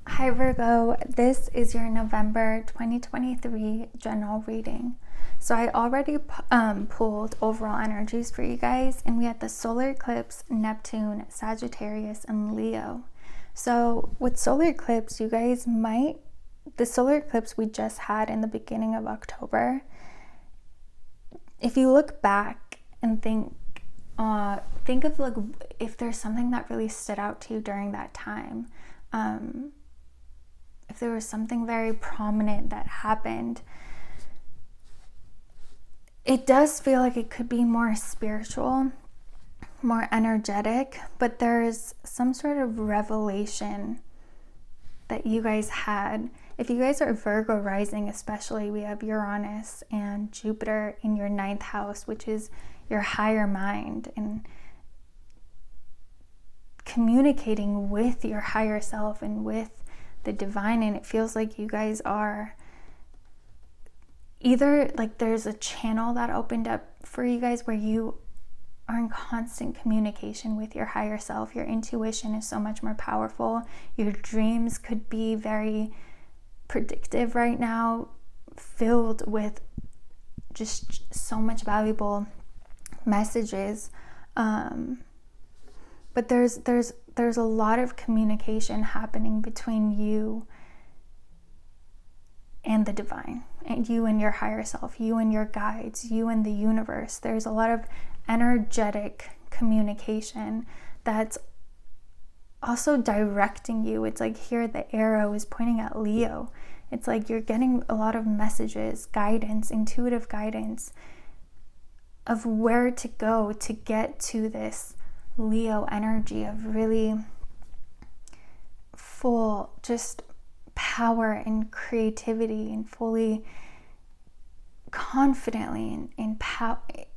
Hi Virgo, this is your November 2023 general reading. So I already pulled overall energies for you guys, and we had the solar eclipse, Neptune, Sagittarius, and Leo. So with solar eclipse, the solar eclipse we just had in the beginning of October, if you look back and think of like if there's something that really stood out to you during that time. If there was something very prominent that happened, it does feel like it could be more spiritual, more energetic, but there's some sort of revelation that you guys had. If you guys are Virgo rising, especially, we have Uranus and Jupiter in your 9th house, which is your higher mind and communicating with your higher self and with the divine. And it feels like you guys are either like there's a channel that opened up for you guys where you are in constant communication with your higher self. Your intuition is so much more powerful. Your dreams could be very predictive right now, filled with just so much valuable messages. But there's a lot of communication happening between you and the divine, and you and your higher self, you and your guides, you and the universe. There's a lot of energetic communication that's also directing you. It's like here the arrow is pointing at Leo. It's like you're getting a lot of messages, guidance, intuitive guidance of where to go to get to this Leo energy of really full just power and creativity and fully confidently and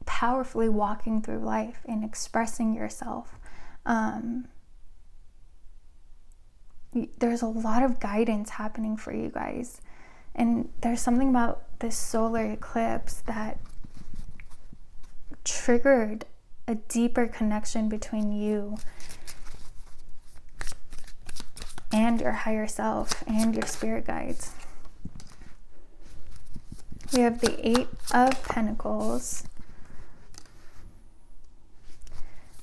powerfully walking through life and expressing yourself. There's a lot of guidance happening for you guys, and there's something about this solar eclipse that triggered a deeper connection between you and your higher self and your spirit guides. We have the 8 of Pentacles,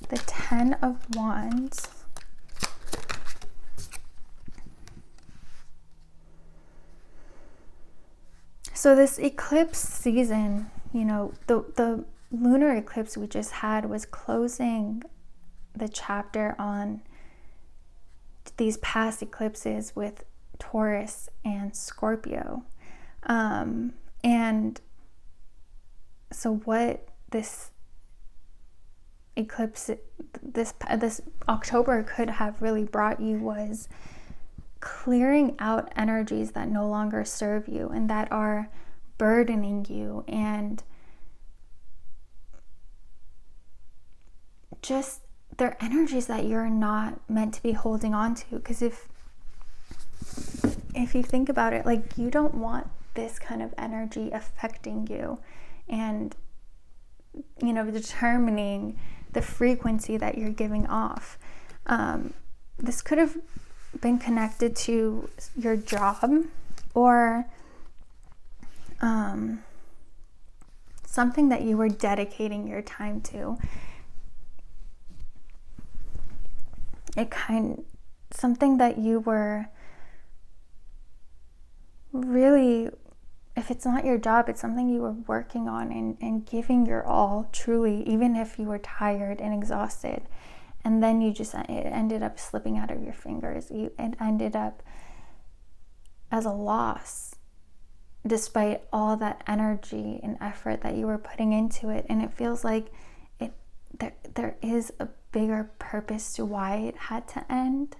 the 10 of Wands, so this eclipse season, the lunar eclipse we just had was closing the chapter on these past eclipses with Taurus and Scorpio. And so what this eclipse, this October could have really brought you was clearing out energies that no longer serve you and that are burdening you, and just they're energies that you're not meant to be holding on to. Because if you think about it, like, you don't want this kind of energy affecting you and determining the frequency that you're giving off. This could have been connected to your job or something that you were dedicating your time to. Something that you were really, if it's not your job, it's something you were working on and giving your all, truly, even if you were tired and exhausted. And then it ended up slipping out of your fingers. It ended up as a loss, despite all that energy and effort that you were putting into it. And it feels like there is a bigger purpose to why it had to end.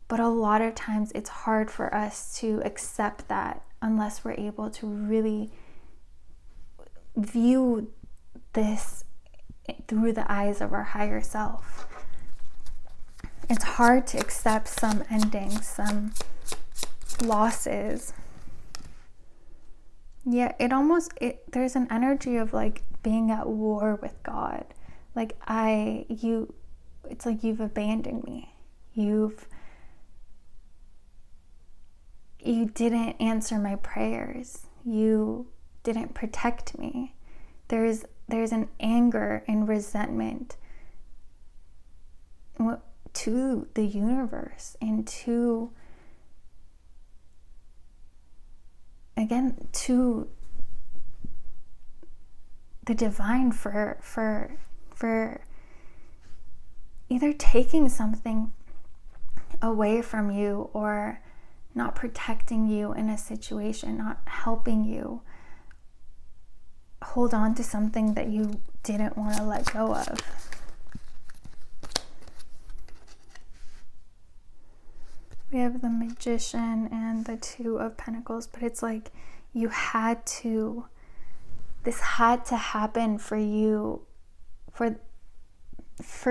But a lot of times it's hard for us to accept that unless we're able to really view this through the eyes of our higher self. It's hard to accept some endings, some losses. Yeah, there's an energy of like being at war with God. Like it's like you've abandoned me. You've didn't answer my prayers. You didn't protect me. There's an anger and resentment to the universe and to the divine for either taking something away from you or not protecting you in a situation, not helping you hold on to something that you didn't want to let go of. We have the Magician and the Two of Pentacles, but it's like this had to happen for you, for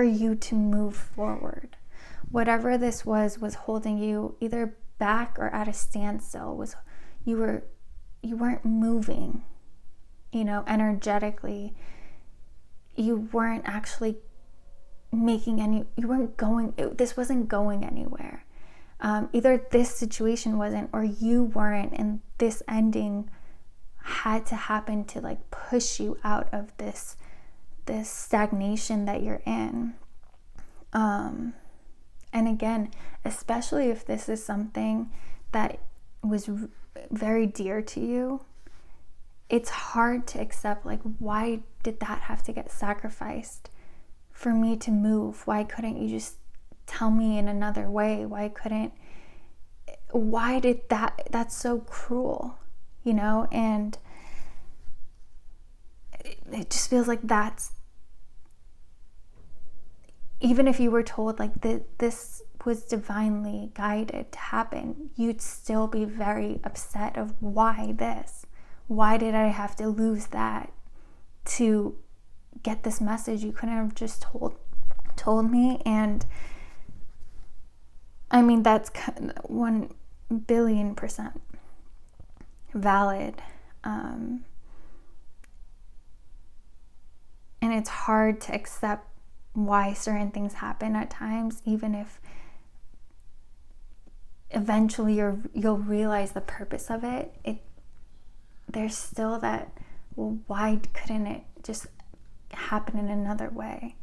you to move forward. Whatever this was holding you either back or at a standstill. You weren't moving, energetically. You weren't actually this wasn't going anywhere. Either this situation wasn't, or you weren't, and this ending had to happen to like push you out of this stagnation that you're in. And again, especially if this is something that was very dear to you, it's hard to accept, like, why did that have to get sacrificed for me to move? Why couldn't you just tell me in another way? Why did that's so cruel, and it just feels like that's, even if you were told like this was divinely guided to happen, you'd still be very upset of why did I have to lose that to get this message? You couldn't have just told me. And I mean, that's 1,000,000,000% valid. And it's hard to accept why certain things happen at times, even if eventually you'll realize the purpose of it. There's still that, well, why couldn't it just happen in another way?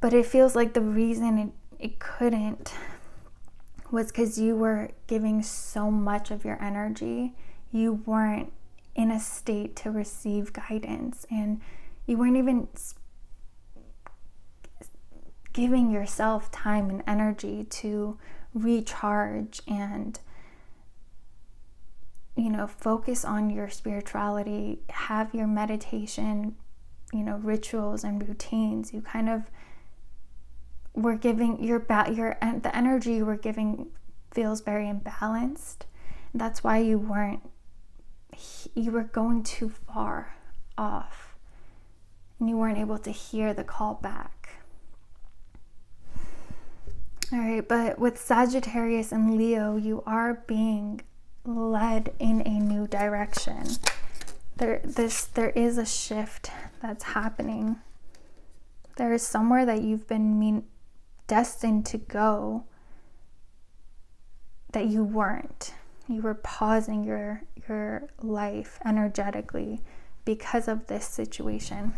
But it feels like the reason it couldn't was because you were giving so much of your energy. You weren't in a state to receive guidance, and you weren't even giving yourself time and energy to recharge and focus on your spirituality, have your meditation, rituals and routines. You kind of were giving the energy you were giving feels very imbalanced. That's why you were going too far off, and you weren't able to hear the call back. All right, but with Sagittarius and Leo, you are being led in a new direction. There is a shift that's happening. There is somewhere that you've been destined to go that you weren't. You were pausing your life energetically because of this situation.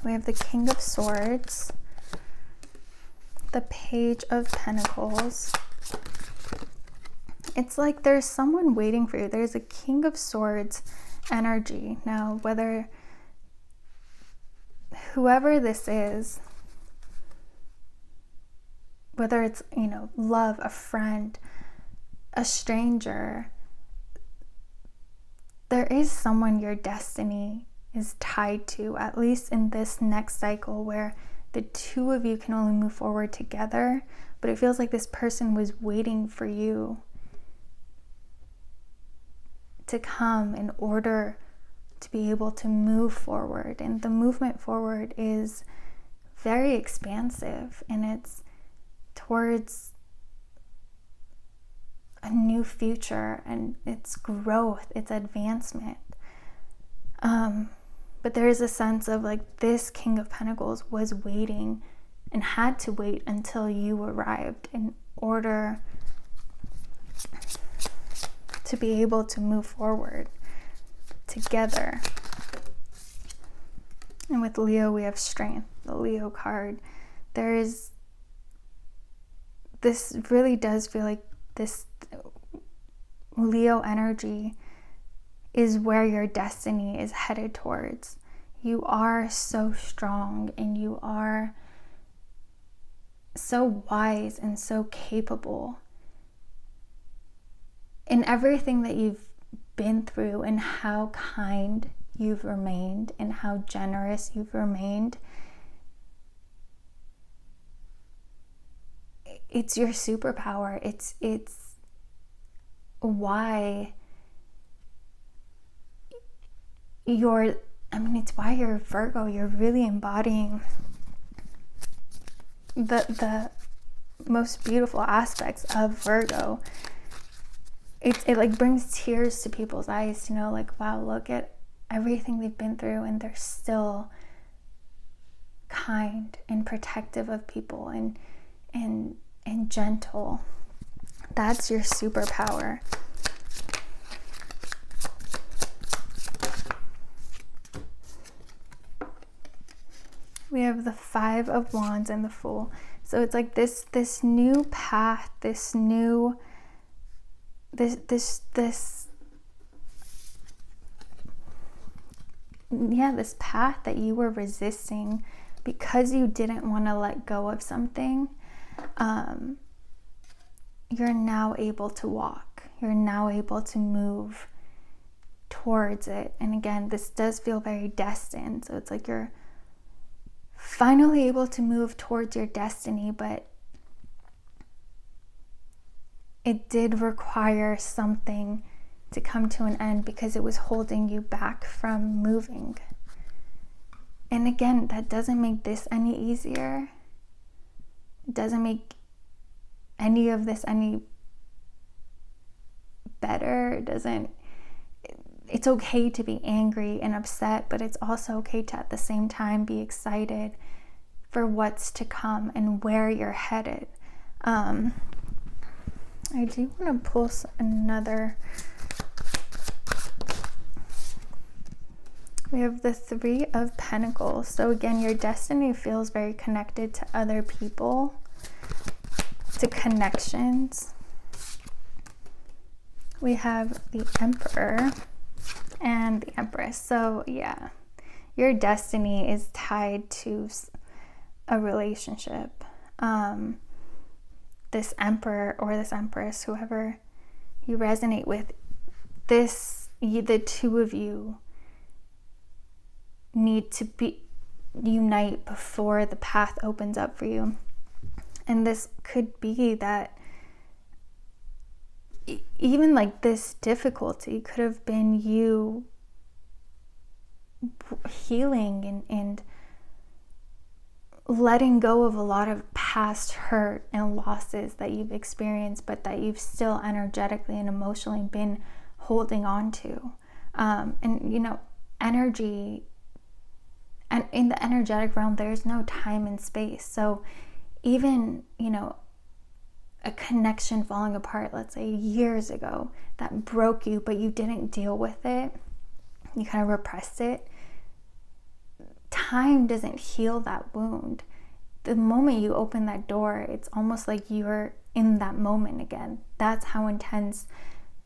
We have the King of Swords, the Page of Pentacles. It's like there's someone waiting for you. There's a King of Swords energy. Now, whoever this is, whether it's, love, a friend, a stranger, there is someone your destiny is tied to, at least in this next cycle, where the two of you can only move forward together. But it feels like this person was waiting for you to come in order to be able to move forward. And the movement forward is very expansive, and it's towards a new future, and it's growth, it's advancement. But there is a sense of like this King of Pentacles was waiting and had to wait until you arrived in order to be able to move forward together. And with Leo, we have strength, the Leo card. This really does feel like this Leo energy is where your destiny is headed towards. You are so strong and you are so wise and so capable in everything that you've been through, and how kind you've remained and how generous you've remained. It's your superpower. It's why it's why you're Virgo. You're really embodying the most beautiful aspects of Virgo. It like brings tears to people's eyes to know, like, wow, look at everything they've been through and they're still kind and protective of people and gentle. That's your superpower. We have the Five of Wands and the Fool. So it's like this new path, this path that you were resisting because you didn't want to let go of something. You're now able to walk. You're now able to move towards it. And again, this does feel very destined. So it's like you're finally able to move towards your destiny, but it did require something to come to an end because it was holding you back from moving. And again, that doesn't make this any easier. It doesn't make any of this any better. It's okay to be angry and upset, but it's also okay to at the same time be excited for what's to come and where you're headed. I do want to pull another. We have the Three of Pentacles. So again, your destiny feels very connected to other people, to connections. We have the Emperor and the Empress. So yeah, your destiny is tied to a relationship. This Emperor or this Empress, whoever you resonate with, the two of you need to unite before the path opens up for you. And this could be that even like this difficulty could have been you healing and letting go of a lot of past hurt and losses that you've experienced, but that you've still energetically and emotionally been holding on to. And energy, and in the energetic realm, there's no time and space. So even, a connection falling apart, let's say years ago, that broke you, but you didn't deal with it, you kind of repressed it. Time doesn't heal that wound. The moment you open that door, it's almost like you're in that moment again. That's how intense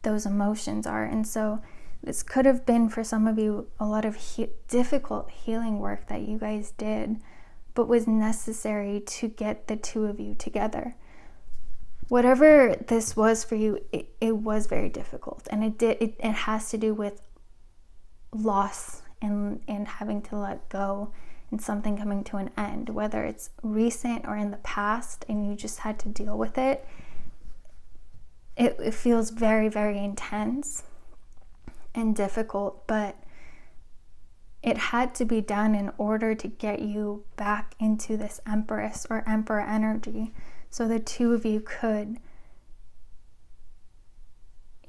those emotions are. And so this could have been for some of you a lot of difficult healing work that you guys did, but was necessary to get the two of you together. Whatever this was for you, it was very difficult, and it has to do with loss and having to let go and something coming to an end, whether it's recent or in the past and you just had to deal with it. It feels very, very intense and difficult, but it had to be done in order to get you back into this Empress or Emperor energy, so the two of you could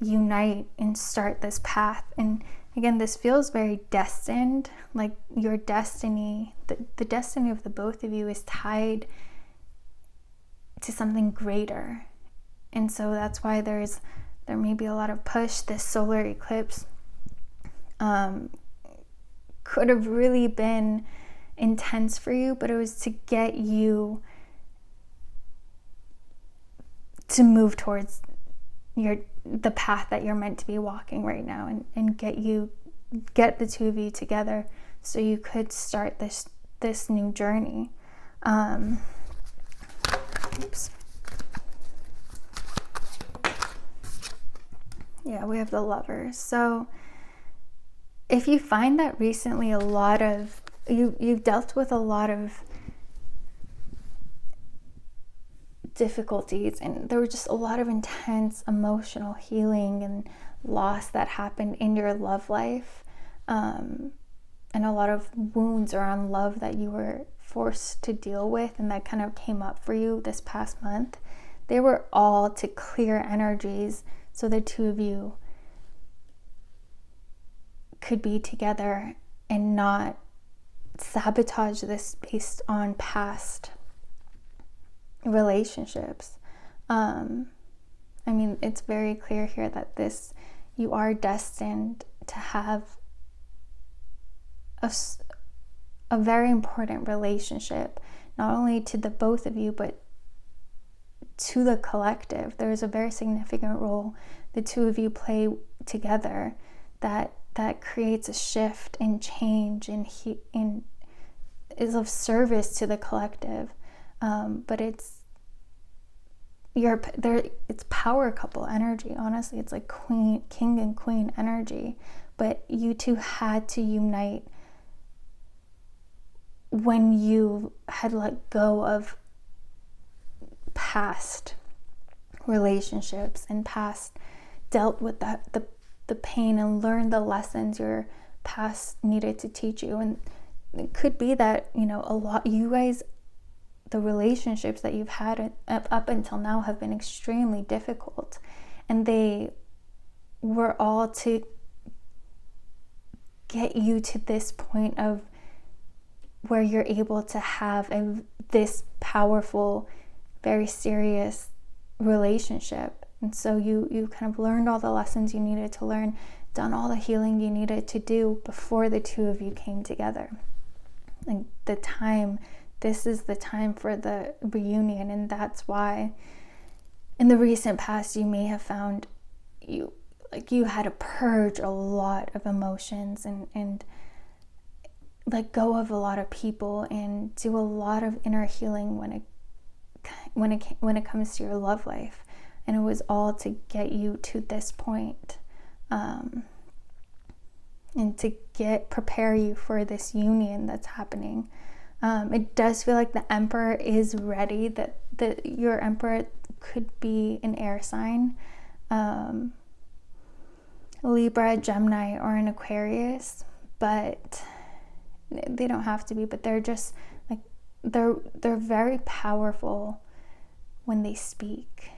unite and start this path. And again, this feels very destined, like your destiny, the destiny of the both of you is tied to something greater. And so that's why there's There may be a lot of push. This solar eclipse could have really been intense for you, but it was to get you to move towards the path that you're meant to be walking right now, and get the two of you together so you could start this new journey. Oops. Yeah, we have the Lovers. So if you find that recently you've dealt with a lot of difficulties, and there was just a lot of intense emotional healing and loss that happened in your love life, and a lot of wounds around love that you were forced to deal with and that kind of came up for you this past month, they were all to clear energies so the two of you could be together and not sabotage this based on past relationships. I mean, it's very clear here that you are destined to have a very important relationship, not only to the both of you, but to the collective. There's a very significant role the two of you play together that creates a shift and change and is of service to the collective. But it's power couple energy. Honestly, it's like king and queen energy. But you two had to unite when you had let go of past relationships and dealt with the pain and learned the lessons your past needed to teach you. And it could be that, you guys, the relationships that you've had up until now have been extremely difficult, and they were all to get you to this point of where you're able to have this powerful, very serious relationship. And so you kind of learned all the lessons you needed to learn, done all the healing you needed to do before the two of you came together. Like this is the time for the reunion, and that's why in the recent past you may have found you had to purge a lot of emotions and let go of a lot of people and do a lot of inner healing when it comes to your love life. And it was all to get you to this point, and to prepare you for this union that's happening. It does feel like the Emperor is ready, that your Emperor could be an air sign, Libra, Gemini, or an Aquarius, but they don't have to be. But they're just like they're very powerful when they speak.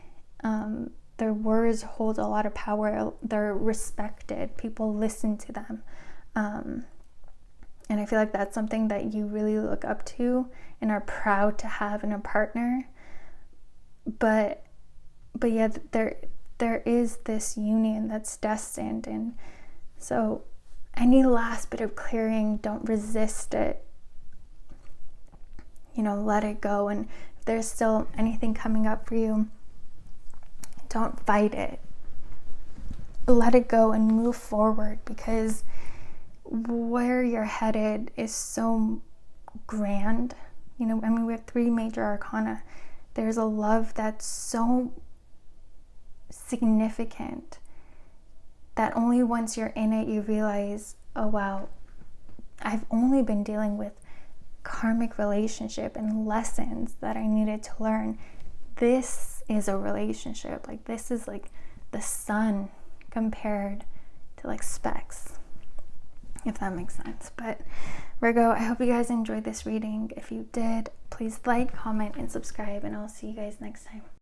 Their words hold a lot of power. They're respected. People listen to them. And I feel like that's something that you really look up to and are proud to have in a partner. But yeah, there is this union that's destined. And so any last bit of clearing, don't resist it. Let it go. And if there's still anything coming up for you, don't fight it. Let it go and move forward, because where you're headed is so grand. We have 3 major arcana. There's a love that's so significant that only once you're in it you realize, oh wow, I've only been dealing with karmic relationship and lessons that I needed to learn. This is a relationship. Like, this is like the sun compared to like specks, if that makes sense. But Virgo, I hope you guys enjoyed this reading. If you did, please like, comment, and subscribe, and I'll see you guys next time.